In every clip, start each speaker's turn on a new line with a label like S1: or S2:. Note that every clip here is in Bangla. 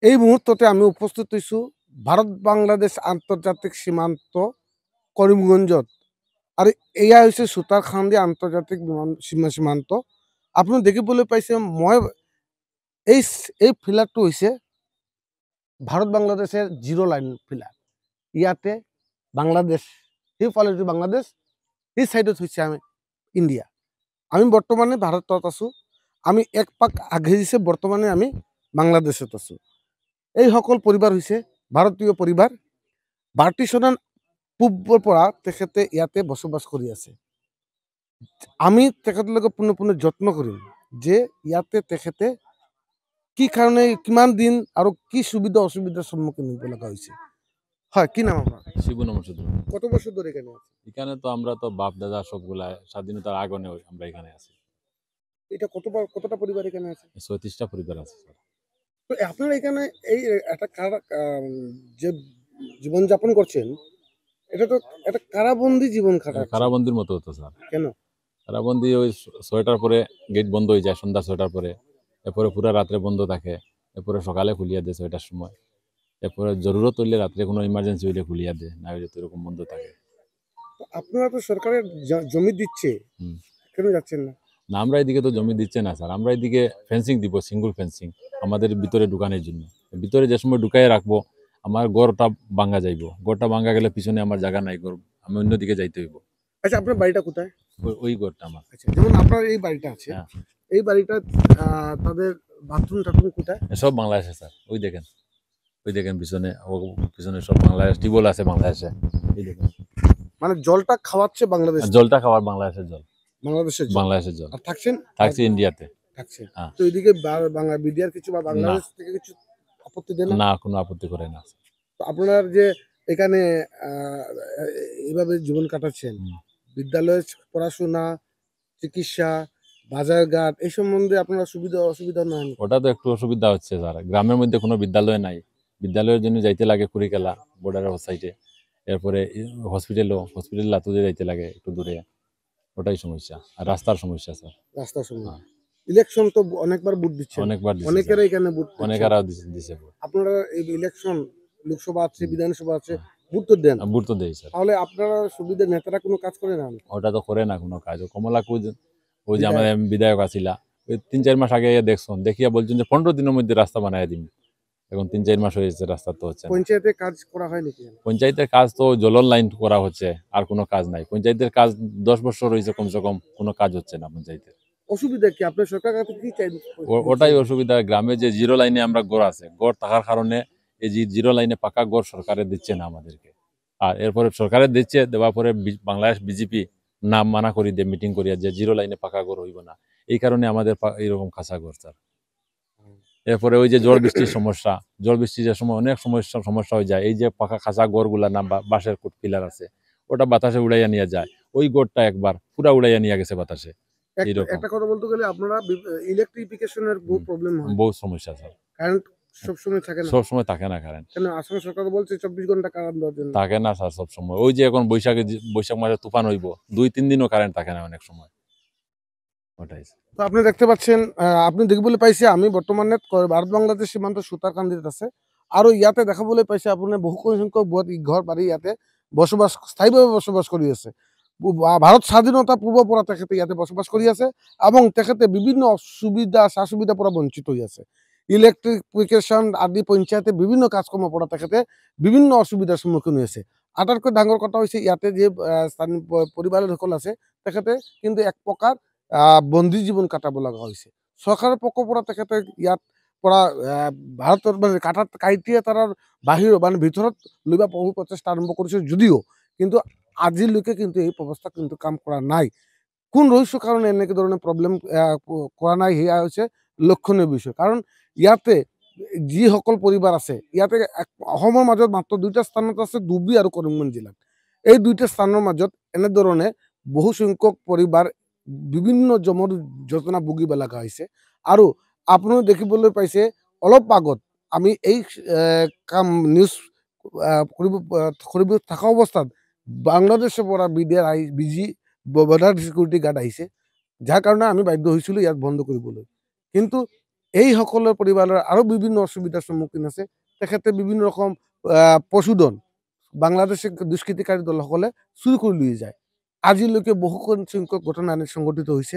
S1: এই মুহূর্ততে আমি উপস্থিত হইছো ভারত বাংলাদেশ আন্তর্জাতিক সীমান্ত করিমগঞ্জত। আর এয়া হৈছে সুতাৰখান্দি আন্তৰ্জাতিক সীমান্ত। আপুনি দেখিবলৈ পাইছে মই এই ফিলাৰটো হৈছে ভাৰত বাংলাদেশের জিরো লাইন ফিলার। ইয়াতে বাংলাদেশ, সেইফালে বাংলাদেশ, এই সাইডত হচ্ছে আমি ইন্ডিয়া। আমি বর্তমানে ভারতত আছো। আমি এক পাক আগে দিছে বর্তমানে আমি বাংলাদেশত আছো। এই সকল পরিবার হচ্ছে ভারতীয় পরিবার। পার্টিশনের পূর্বর পৰা তেখেতে ইয়াতে বসবাস কৰি আছে। আমি তেখেতলোকে পুনঃ যত্ন কৰিম যে ইয়াতে তেখেতে কি কারণে কিমান দিন আর কি সুবিধা অসুবিধার সম্মুখীন হইতে লাগা হয়েছে। হয়, কি নাম আপনার?
S2: শিবু নমস্কার।
S1: কত বছর ধরে এখানে আছে?
S2: এখানে তো আমরা তো বাপ দাদা সবগুলা স্বাধীনতার আগনে আমরা এখানে আছি।
S1: এটা কতটা পরিবার এখানে আছে?
S2: ৩৬টা পরিবার আছে স্যার।
S1: তো আপনারা এখানে এই একটা যে জীবনযাপন করছেন, এটা তো একটা কারাবন্দি জীবন খাটাচ্ছেন।
S2: কারাবন্দির মতো হতো স্যার।
S1: কেন?
S2: কারাবন্দি ওই ৬টার পরে গেট বন্ধ হয়ে যায়, সন্ধ্যা ৬টার পরে। এরপরে পুরো রাত্রে বন্ধ থাকে। এরপরে সকালে খুলিয়া দেয় ৬টার সময়। এরপরে জরুরত হইলে রাত্রে কোনো ইমার্জেন্সি হইলে খুলিয়া দেয়, না হইলে তো এরকম বন্ধ থাকে।
S1: তো আপনারা তো সরকারের জমি দিচ্ছে, কেন যাচ্ছেন না?
S2: না, আমরা এদিকে তো জমি দিচ্ছে না স্যার। আমরা এদিকে ফেন্সিং দিব, সিঙ্গল ফেন্সিং আমাদের ভিতরে ঢুকানোর জন্য। ভিতরে যে সময় ঢুকাই রাখবো, আমার গড়টা ভাঙ্গা যাইব। গড়টা ভাঙ্গা গেলে পিছনে আমার জায়গা নাই, গড় আমি অন্যদিকে যাইতে হইব।
S1: আচ্ছা, আপনার বাড়িটা কোথায়?
S2: ওই গড়টা আমার।
S1: আচ্ছা, যেমন আপনার এই বাড়িটা আছে,
S2: হ্যাঁ।
S1: এই বাড়িটা তাদের বাথরুম টাথরুম কোথায়?
S2: সব বাংলাদেশে স্যার। ওই দেখেন পিছনে, পিছনে সব বাংলাদেশ। টিউবওয়েল আছে বাংলাদেশে। এই দেখেন,
S1: মানে জলটা খাওয়াচ্ছে বাংলাদেশ,
S2: জলটা খাওয়ার বাংলাদেশের জল।
S1: বাংলাদেশের জল। আর
S2: থাকছি ইন্ডিয়াতে।
S1: হ্যাঁ। তো এদিকে বিডিআর কিছু বা বাংলাদেশ থেকে কিছু আপত্তি দেন
S2: না? কোনো আপত্তি করে না।
S1: তো আপনার যে এখানে এইভাবে জীবন কাটাচ্ছেন, বিদ্যালয়ের পড়াশোনা, চিকিৎসা, বাজারঘাট এই সম্বন্ধে আপনার সুবিধা অসুবিধা নাই?
S2: ওটা তো একটু অসুবিধা হচ্ছে স্যার। গ্রামের মধ্যে কোনো বিদ্যালয় নাই। বিদ্যালয়ের জন্য যাইতে লাগে কুড়িকেলা বর্ডারের সাইডে। এরপরে হসপিটাল লাতুদে যাইতে লাগে একটু দূরে। ওটাই সমস্যা। আর রাস্তার সমস্যা স্যার।
S1: রাস্তার সমস্যা। ইলেকশন তো অনেকবার ভোট দিচ্ছেন।
S2: অনেকবার দিচ্ছে।
S1: অনেকেরা এখানে ভোট,
S2: অনেকেরা দিছে।
S1: আপনারা এই ইলেকশন, লোকসভা আছে, বিধানসভা আছে, ভোট তো দেন?
S2: ভোট তো দেই স্যার।
S1: তাহলে আপনারা সুবিধার নেতারা কোনো কাজ করে না?
S2: ওটা তো করে না কোনো কাজ। কমলা ওই যে আমাদের বিধায়ক আসিলা, ওই ৩-৪ মাস আগে দেখছেন, দেখিয়া বলছেন যে ১৫ দিনের মধ্যে রাস্তা বানাই দিন। এখন ৩-৪ মাস হয়েছে, রাস্তা তো হচ্ছে না।
S1: পঞ্চায়েতে কাজ করা হয় নাকি?
S2: পঞ্চায়েতের কাজ তো জলন লাইন করা হচ্ছে, আর কোনো কাজ নাই। পঞ্চায়েতের কাজ ১০ বছর হয়েছে কমসে কম, কোনো কাজ হচ্ছে না পঞ্চায়েতের।
S1: অসুবিধা কি? আপনার সরকার কাছে কি চাই?
S2: ওটাই অসুবিধা। গ্রামে যে জিরো লাইনে আমরা গড় আছে, গড় থাকার কারণে এই যে জিরো লাইনে পাকা গড় সরকারে দিচ্ছে না আমাদেরকে। আর এরপরে সরকারে দিচ্ছে, দেওয়ার পরে বাংলাদেশ বিজেপি নাম মানা করি দিয়ে মিটিং করিয়া যে জিরো লাইনে পাকা গড় হইব না। এই কারণে আমাদের এইরকম খাসা গড় স্যার। এরপরে ওই যে ঝড় বৃষ্টির সমস্যা, ঝড় বৃষ্টির সময় অনেক সমস্যা হয়ে যায়। এই যে পাকা খাসা গড়গুলা না, বাঁশের পিলার আছে, ওটা বাতাসে উড়াইয়া নিয়ে যায়। ওই গড়টা একবার পুরা উড়াইয়া নিয়ে গেছে বাতাসে।
S1: একটা কথা বলতে গেলে আপনারা ইলেকট্রিফিকেশনের বহু প্রবলেম হয়,
S2: বহু সমস্যা স্যার।
S1: কারেন্ট সবসময় থাকে না?
S2: সবসময় থাকে না কারেন্ট।
S1: কেন? আসাম সরকার বলছে 24 ঘন্টা কারেন্ট দেওয়ার জন্য।
S2: থাকে না স্যার সবসময়। ওই যে এখন বৈশাখ মাসে তুফান হইব, 2-3 দিনও কারেন্ট থাকে না অনেক সময়। ওটাই।
S1: তো আপনি দেখতে পাচ্ছেন, আপনি দেখবলৈ পাইছে আমি বর্তমানে ভারত বাংলাদেশ সীমান্ত সুতারকান্দিত আছে। আৰু ইয়াতে দেখাবলৈ পাইছে আপোনাৰ বহু সংখ্যক ঘৰ বাৰী ইয়াতে স্থায়ীভাৱে বসবাস কৰি আছে। ভাৰত স্বাধীনতা পূৰ্বৰ পৰা তেখেতে ইয়াতে বসবাস কৰি আছে এবং তেখেতে বিভিন্ন সুবিধা সা সুবিধাৰ পৰা বঞ্চিত হৈ আছে। ইলেক্ট্ৰিফিকেশ্যন আদি পঞ্চায়তে বিভিন্ন কাজকৰ্মৰ পৰা তেখেতে বিভিন্ন অসুবিধাৰ সন্মুখীন হৈ আছে। আটাইতকৈ ডাঙৰ কথা হৈছে ইয়াতে যে স্থানীয় পৰিবাৰসকল আছে, তেখেতে কিন্তু এক প্ৰকাৰ বন্দী জীৱন কাটাব লগা হৈছে। চৰকাৰৰ পক্ষৰ পৰা তেখেতে ইয়াত পৰা ভাৰতৰ মানে কাইটিয়ে তাৰ বাহিৰ মানে ভিতৰত লইবা বহু প্ৰচেষ্টা আৰম্ভ কৰিছে যদিও কিন্তু আজিলৈকে কিন্তু এই ব্যৱস্থা কিন্তু কাম কৰা নাই। কোন ৰহস্যৰ কাৰণে এনেকে ধৰণৰ প্ৰব্লেম কৰা নাই, সেয়া হৈছে লক্ষণীয় বিষয়। কাৰণ ইয়াতে যিসকল পৰিবাৰ আছে, ইয়াতে অসমৰ মাজত মাত্ৰ 2টা স্থানত আছে, ডুবি আৰু কৰিমগঞ্জ জিলাত। এই 2টা স্থানৰ মাজত এনেধৰণে বহু সংখ্যক পৰিবাৰ বিভিন্ন জমৰ যোজনা ভুগিব লগা হৈছে। আৰু আপুনিও দেখিবলৈ পাইছে অলপ আগত আমি এই কাম নিউজ কৰিব থকা অৱস্থাত বাংলাদেশৰ পৰা বিডিআৰ বৰ্ডাৰ সিকিউৰিটি গাৰ্ড আহিছে, যাৰ কাৰণে আমি বাধ্য হৈছিলোঁ ইয়াক বন্ধ কৰিবলৈ। কিন্তু এই সকলের পৰিয়ালৰ আৰু বিভিন্ন অসুবিধাৰ সন্মুখীন আছে। তেখেতে বিভিন্ন ৰকম পশুধন বাংলাদেশে দুষ্কৃতিকাৰী দলসকলে চুৰি কৰি লৈ যায়। আজিলৈকে বহু সংখ্যক ঘটনা এনে সংঘটিত হৈছে।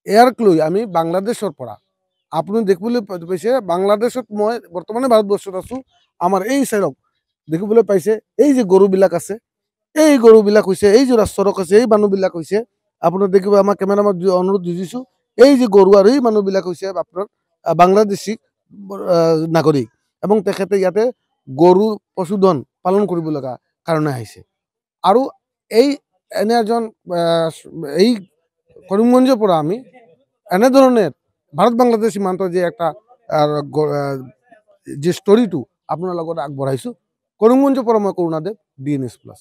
S1: ইয়াক লৈ আমি বাংলাদেশৰ পৰা আপুনি দেখিবলৈ পাইছে, বাংলাদেশত মই বৰ্তমানে ভাৰতবৰ্ষত আছোঁ, আমাৰ এই চাইডক দেখিবলৈ পাইছে এই যে গৰুবিলাক আছে, এই গৰুবিলাক হৈছে, এই যে ৰাস্তাৰক আছে, এই মানুহবিলাক হৈছে আপোনাৰ দেখিব, আমাৰ কেমেৰামান অনুৰোধ দিছোঁ, এই যে গৰু আৰু এই মানুহবিলাক হৈছে আপোনাৰ বাংলাদেশী নাগৰিক এবং তেখেতে ইয়াতে গৰু পশুধন পালন কৰিব লগা কাৰণে আহিছে। আৰু এই এনে এজন এই কৰিমগঞ্জৰ পৰা আমি এনেধৰণৰ ভাৰত বাংলাদেশ সীমান্তৰ যে একটা যে ষ্টৰিটো আপোনাৰ লগত আগবঢ়াইছোঁ। কৰিমগঞ্জৰ পৰা মই কৰুণাদেৱ, DNS প্লাছ।